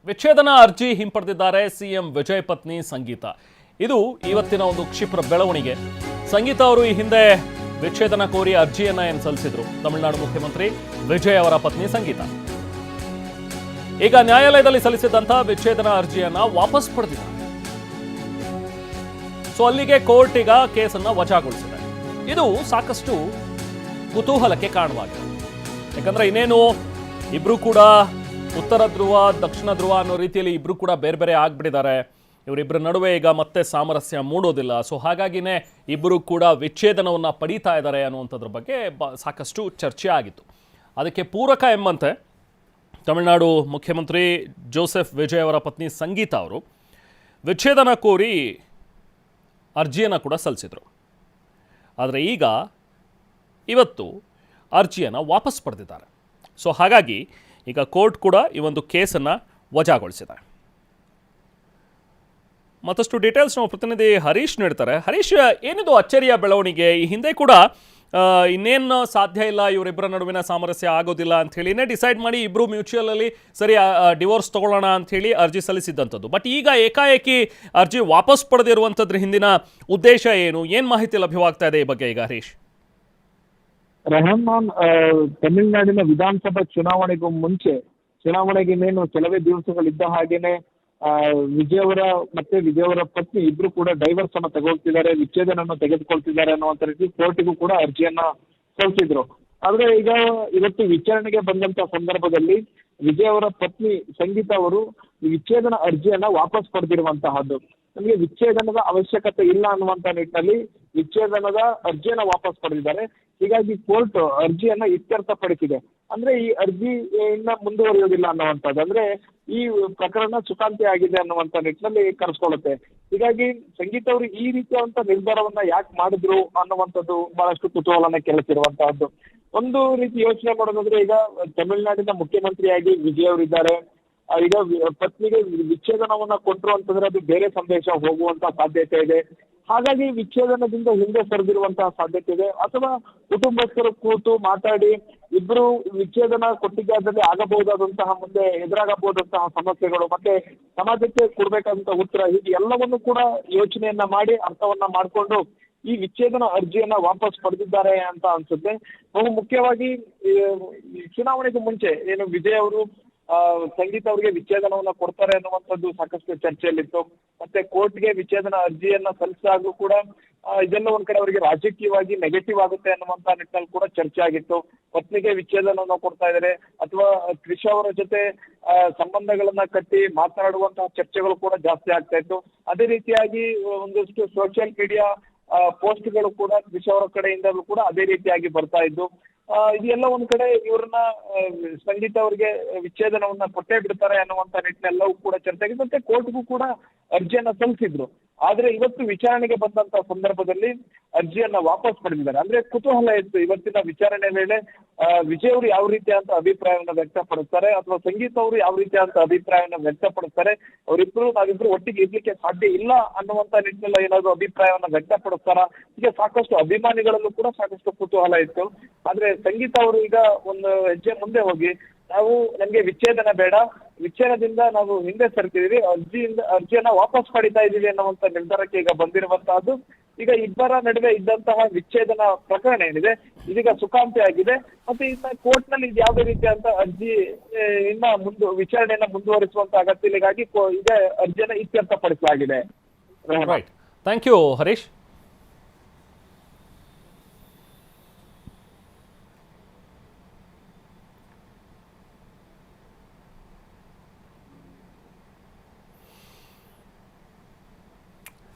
ವಿಚ್ಛೇದನ ಅರ್ಜಿ ಹಿಂಪಡೆದಿದ್ದಾರೆ ಸಿಎಂ ವಿಜಯ್ ಪತ್ನಿ ಸಂಗೀತಾ. ಇದು ಇವತ್ತಿನ ಒಂದು ಕ್ಷಿಪ್ರ ಬೆಳವಣಿಗೆ. ಸಂಗೀತಾ ಅವರು ಈ ಹಿಂದೆ ವಿಚ್ಛೇದನ ಕೋರಿ ಅರ್ಜಿಯನ್ನ ಸಲ್ಲಿಸಿದ್ರು. ತಮಿಳುನಾಡು ಮುಖ್ಯಮಂತ್ರಿ ವಿಜಯ್ ಅವರ ಪತ್ನಿ ಸಂಗೀತಾ ಈಗ ನ್ಯಾಯಾಲಯದಲ್ಲಿ ಸಲ್ಲಿಸಿದಂತಹ ವಿಚ್ಛೇದನ ಅರ್ಜಿಯನ್ನ ವಾಪಸ್ ಪಡೆದಿದ್ದಾರೆ. ಸೊ ಅಲ್ಲಿಗೆ ಕೋರ್ಟ್ ಈಗ ಕೇಸನ್ನ ವಜಾಗೊಳಿಸಿದೆ. ಇದು ಸಾಕಷ್ಟು ಕುತೂಹಲಕ್ಕೆ ಕಾರಣವಾಗಿದೆ. ಯಾಕಂದ್ರೆ ಇನ್ನೇನು ಇಬ್ರು ಕೂಡ ಉತ್ತರ ಧ್ರುವ ದಕ್ಷಿಣ ಧ್ರುವ ಅನ್ನೋ ರೀತಿಯಲ್ಲಿ ಇಬ್ರು ಕೂಡ ಬೇರೆ ಬೇರೆ ಆಗ್ಬಿಟ್ಟಿದ್ದಾರೆ. ಇವರಿಬ್ಬರ ನಡುವೆ ಈಗ ಮತ್ತೆ ಸಾಮರಸ್ಯ ಮೂಡೋದಿಲ್ಲ. ಸೊ ಹಾಗಾಗಿನೇ ಇಬ್ಬರು ಕೂಡ ವಿಚ್ಛೇದನವನ್ನು ಪಡೀತಾ ಇದ್ದಾರೆ ಅನ್ನುವಂಥದ್ರ ಬಗ್ಗೆ ಸಾಕಷ್ಟು ಚರ್ಚೆ ಆಗಿತ್ತು. ಅದಕ್ಕೆ ಪೂರಕ ಎಂಬಂತೆ ತಮಿಳುನಾಡು ಮುಖ್ಯಮಂತ್ರಿ ಜೋಸೆಫ್ ವಿಜಯ್ ಅವರ ಪತ್ನಿ ಸಂಗೀತಾ ಅವರು ವಿಚ್ಛೇದನ ಕೋರಿ ಅರ್ಜಿಯನ್ನು ಕೂಡ ಸಲ್ಲಿಸಿದರು. ಆದರೆ ಇವತ್ತು ಅರ್ಜಿಯನ್ನು ವಾಪಸ್ ಪಡೆದಿದ್ದಾರೆ. ಸೊ ಹಾಗಾಗಿ ಈಗ ಕೋರ್ಟ್ ಕೂಡ ಈ ಒಂದು ಕೇಸನ್ನು ವಜಾಗೊಳಿಸಿದೆ. ಮತ್ತಷ್ಟು ಡೀಟೇಲ್ಸ್ ನಾವು ಪ್ರತಿನಿಧಿ ಹರೀಶ್ ನೀಡ್ತಾರೆ. ಹರೀಶ್, ಏನಿದು ಅಚ್ಚರಿಯ ಬೆಳವಣಿಗೆ? ಈ ಹಿಂದೆ ಕೂಡ ಇನ್ನೇನು ಸಾಧ್ಯ ಇಲ್ಲ, ಇವರಿಬ್ಬರ ನಡುವಿನ ಸಾಮರಸ್ಯ ಆಗೋದಿಲ್ಲ ಅಂತ ಹೇಳಿನೇ ಡಿಸೈಡ್ ಮಾಡಿ ಇಬ್ಬರು ಮ್ಯೂಚುವಲಲ್ಲಿ ಸರಿ ಡಿವೋರ್ಸ್ ತಗೊಳ್ಳೋಣ ಅಂತ ಹೇಳಿ ಅರ್ಜಿ ಸಲ್ಲಿಸಿದ್ದಂಥದ್ದು. ಬಟ್ ಈಗ ಏಕಾಏಕಿ ಅರ್ಜಿ ವಾಪಸ್ ಪಡೆದಿರುವಂಥದ್ರ ಹಿಂದಿನ ಉದ್ದೇಶ ಏನು ಮಾಹಿತಿ ಲಭ್ಯವಾಗ್ತಾ ಇದೆ ಈ ಬಗ್ಗೆ ಈಗ ಹರೀಶ್? ರೆಹಮಾನ್, ತಮಿಳುನಾಡಿನ ವಿಧಾನಸಭಾ ಚುನಾವಣೆಗೂ ಮುಂಚೆ ಚುನಾವಣೆಗೆ ಇನ್ನೇನು ಕೆಲವೇ ದಿವಸಗಳಿದ್ದ ಹಾಗೇನೆ ವಿಜಯ್ ಅವರ ಪತ್ನಿ ಇಬ್ರು ಕೂಡ ಡೈವರ್ಸ್ ಅನ್ನ ತಗೊಳ್ತಿದ್ದಾರೆ, ವಿಚ್ಛೇದನವನ್ನು ತೆಗೆದುಕೊಳ್ತಿದ್ದಾರೆ ಅನ್ನುವಂತ ರೀತಿ ಕೋರ್ಟಿಗೂ ಕೂಡ ಅರ್ಜಿಯನ್ನ ಸಲ್ಲಿಸಿದ್ರು. ಆದ್ರೆ ಇವತ್ತು ವಿಚಾರಣೆಗೆ ಬಂದಂತ ಸಂದರ್ಭದಲ್ಲಿ ವಿಜಯ್ ಅವರ ಪತ್ನಿ ಸಂಗೀತಾ ಅವರು ವಿಚ್ಛೇದನ ಅರ್ಜಿಯನ್ನ ವಾಪಸ್ ಪಡೆದಿರುವಂತಹದ್ದು. ನಮಗೆ ವಿಚ್ಛೇದನದ ಅವಶ್ಯಕತೆ ಇಲ್ಲ ಅನ್ನುವಂತ ನಿಟ್ಟಿನಲ್ಲಿ ವಿಚ್ಛೇದನದ ಅರ್ಜಿಯನ್ನ ವಾಪಸ್ ಪಡೆದಿದ್ದಾರೆ. ಹೀಗಾಗಿ ಕೋರ್ಟ್ ಅರ್ಜಿಯನ್ನ ಇತ್ಯರ್ಥಪಡಿಸಿದೆ. ಅಂದ್ರೆ ಈ ಅರ್ಜಿ ಇನ್ನ ಮುಂದುವರಿಯೋದಿಲ್ಲ ಅನ್ನುವಂಥದ್ದು, ಅಂದ್ರೆ ಈ ಪ್ರಕರಣ ಸುಖಾಂತ್ಯ ಆಗಿದೆ ಅನ್ನುವಂತ ನಿಟ್ಟಿನಲ್ಲಿ ಕರೆಸ್ಕೊಳ್ಳುತ್ತೆ. ಹೀಗಾಗಿ ಸಂಗೀತ ಅವರು ಈ ರೀತಿಯಾದಂತ ನಿರ್ಧಾರವನ್ನ ಯಾಕೆ ಮಾಡಿದ್ರು ಅನ್ನುವಂಥದ್ದು ಬಹಳಷ್ಟು ಕುತೂಹಲನ ಕೆಳಿಸಿರುವಂತಹದ್ದು. ಒಂದು ರೀತಿ ಯೋಚನೆ ಮಾಡೋದಾದ್ರೆ, ಈಗ ತಮಿಳುನಾಡಿನ ಮುಖ್ಯಮಂತ್ರಿಯಾಗಿ ವಿಜಯ್ ಅವರಿದ್ದಾರೆ. ಈಗ ಪತ್ನಿಗೆ ವಿಚ್ಛೇದನವನ್ನ ಕೊಟ್ಟರು ಅಂತಂದ್ರೆ ಅದು ಬೇರೆ ಸಂದೇಶ ಹೋಗುವಂತ ಸಾಧ್ಯತೆ ಇದೆ. ಹಾಗಾಗಿ ವಿಚ್ಛೇದನದಿಂದ ಹಿಂದೆ ಸರಿದಿರುವಂತಹ ಸಾಧ್ಯತೆ ಇದೆ. ಅಥವಾ ಕುಟುಂಬಸ್ಥರು ಕೂತು ಮಾತಾಡಿ ಇಬ್ರು ವಿಚ್ಛೇದನ ಕೊಟ್ಟಿದ್ದಾದಲ್ಲಿ ಆಗಬಹುದಾದಂತಹ ಮುಂದೆ ಎದುರಾಗಬಹುದಂತಹ ಸಮಸ್ಯೆಗಳು ಮತ್ತೆ ಸಮಾಜಕ್ಕೆ ಕೊಡ್ಬೇಕಾದಂತಹ ಉತ್ತರ, ಹೀಗೆ ಎಲ್ಲವನ್ನು ಕೂಡ ಯೋಚನೆಯನ್ನ ಮಾಡಿ ಅರ್ಥವನ್ನ ಮಾಡಿಕೊಂಡು ಈ ವಿಚ್ಛೇದನ ಅರ್ಜಿಯನ್ನ ವಾಪಸ್ ಪಡೆದಿದ್ದಾರೆ ಅಂತ ಅನ್ಸುತ್ತೆ. ಬಹು ಮುಖ್ಯವಾಗಿ ಚುನಾವಣೆಗೆ ಮುಂಚೆ ಏನು ವಿಜಯ್ ಅವರು ಸಂಗೀತ ಅವರಿಗೆ ವಿಚ್ಛೇದನವನ್ನ ಕೊಡ್ತಾರೆ ಅನ್ನುವಂಥದ್ದು ಸಾಕಷ್ಟು ಚರ್ಚೆಯಲ್ಲಿತ್ತು. ಮತ್ತೆ ಕೋರ್ಟ್ಗೆ ವಿಚ್ಛೇದನ ಅರ್ಜಿಯನ್ನ ಸಲ್ಲಿಸಿದಾಗಲೂ ಕೂಡ ಇದೆಲ್ಲ ಒಂದ್ ಕಡೆ ಅವರಿಗೆ ರಾಜಕೀಯವಾಗಿ ನೆಗೆಟಿವ್ ಆಗುತ್ತೆ ಅನ್ನುವಂತ ನಿಟ್ಟಿನಲ್ಲಿ ಕೂಡ ಚರ್ಚೆ ಆಗಿತ್ತು. ಪತ್ನಿಗೆ ವಿಚ್ಛೇದನವನ್ನ ಕೊಡ್ತಾ ಇದ್ದಾರೆ ಅಥವಾ ತ್ರಿಷಾ ಅವರ ಜೊತೆ ಸಂಬಂಧಗಳನ್ನ ಕಟ್ಟಿ ಮಾತನಾಡುವಂತಹ ಚರ್ಚೆಗಳು ಕೂಡ ಜಾಸ್ತಿ ಆಗ್ತಾ ಇತ್ತು. ಅದೇ ರೀತಿಯಾಗಿ ಒಂದಷ್ಟು ಸೋಷಿಯಲ್ ಮೀಡಿಯಾ ಪೋಸ್ಟ್ಗಳು ಕೂಡ ತ್ರಿಷಾ ಅವರ ಕಡೆಯಿಂದಲೂ ಕೂಡ ಅದೇ ರೀತಿಯಾಗಿ ಬರ್ತಾ ಇದ್ದು. ಇದೆಲ್ಲ ಒಂದ್ ಕಡೆ ಇವ್ರನ್ನ ಸಂಗೀತ ಅವರಿಗೆ ವಿಚ್ಛೇದನವನ್ನ ಕೊಟ್ಟೇ ಬಿಡ್ತಾರೆ ಅನ್ನುವಂತ ನಿಟ್ಟಿನೆಲ್ಲವೂ ಕೂಡ ಚರ್ಚೆ ಆಗಿದೆ. ಮತ್ತೆ ಕೋರ್ಟ್ಗೂ ಕೂಡ ಅರ್ಜಿಯನ್ನ ಸಲ್ಲಿಸಿದ್ರು. ಆದ್ರೆ ಇವತ್ತು ವಿಚಾರಣೆಗೆ ಬಂದಂತ ಸಂದರ್ಭದಲ್ಲಿ ಅರ್ಜಿಯನ್ನ ವಾಪಸ್ ಪಡೆದಿದ್ದಾರೆ. ಅಂದ್ರೆ ಕುತೂಹಲ ಇತ್ತು ಇವತ್ತಿನ ವಿಚಾರಣೆ ವೇಳೆ ವಿಜಯ್ ಅವರು ಯಾವ ರೀತಿಯಾದಂತ ಅಭಿಪ್ರಾಯವನ್ನ ವ್ಯಕ್ತಪಡಿಸ್ತಾರೆ ಅಥವಾ ಸಂಗೀತ ಅವರು ಯಾವ ರೀತಿಯಾದಂತ ಅಭಿಪ್ರಾಯವನ್ನ ವ್ಯಕ್ತಪಡಿಸ್ತಾರೆ, ನಾವಿಬ್ರು ಒಟ್ಟಿಗೆ ಇರ್ಲಿಕ್ಕೆ ಸಾಧ್ಯ ಇಲ್ಲ ಅನ್ನುವಂತ ನಿಟ್ಟಿನಲ್ಲಿ ಏನಾದ್ರು ಅಭಿಪ್ರಾಯವನ್ನ ವ್ಯಕ್ತಪಡಿಸ್ತಾರ, ಹೀಗೆ ಸಾಕಷ್ಟು ಅಭಿಮಾನಿಗಳಲ್ಲೂ ಕೂಡ ಸಾಕಷ್ಟು ಕುತೂಹಲ ಇತ್ತು. ಆದ್ರೆ ಸಂಗೀತ ಅವರು ಈಗ ಒಂದು ಹೆಜ್ಜೆ ಮುಂದೆ ಹೋಗಿ ನಮ್ಗೆ ವಿಚ್ಛೇದನ ಬೇಡ, ವಿಚ್ಛೇದನದಿಂದ ನಾವು ಹಿಂದೆ ಸರ್ತಿದೀವಿ, ಅರ್ಜಿಯನ್ನ ವಾಪಸ್ ಪಡಿತಾ ಇದೀವಿ ಅನ್ನುವಂತ ನಿರ್ಧಾರಕ್ಕೆ ಈಗ ಬಂದಿರುವಂತಹದ್ದು. ಈಗ ಇಬ್ಬರ ನಡುವೆ ಇದ್ದಂತಹ ವಿಚ್ಛೇದನ ಪ್ರಕರಣ ಏನಿದೆ ಇದೀಗ ಸುಖಾಂತ್ಯ ಆಗಿದೆ. ಮತ್ತೆ ಇನ್ನ ಕೋರ್ಟ್ ನಲ್ಲಿ ಯಾವುದೇ ರೀತಿಯಾದಂತ ಅರ್ಜಿ ವಿಚಾರಣೆಯನ್ನ ಮುಂದುವರಿಸುವಂತ ಅಗತ್ಯ ಇಲ್ಲ. ಹೀಗಾಗಿ ಈಗ ಅರ್ಜಿಯನ್ನ ಇತ್ಯರ್ಥಪಡಿಸಲಾಗಿದೆ. Thank you Harish.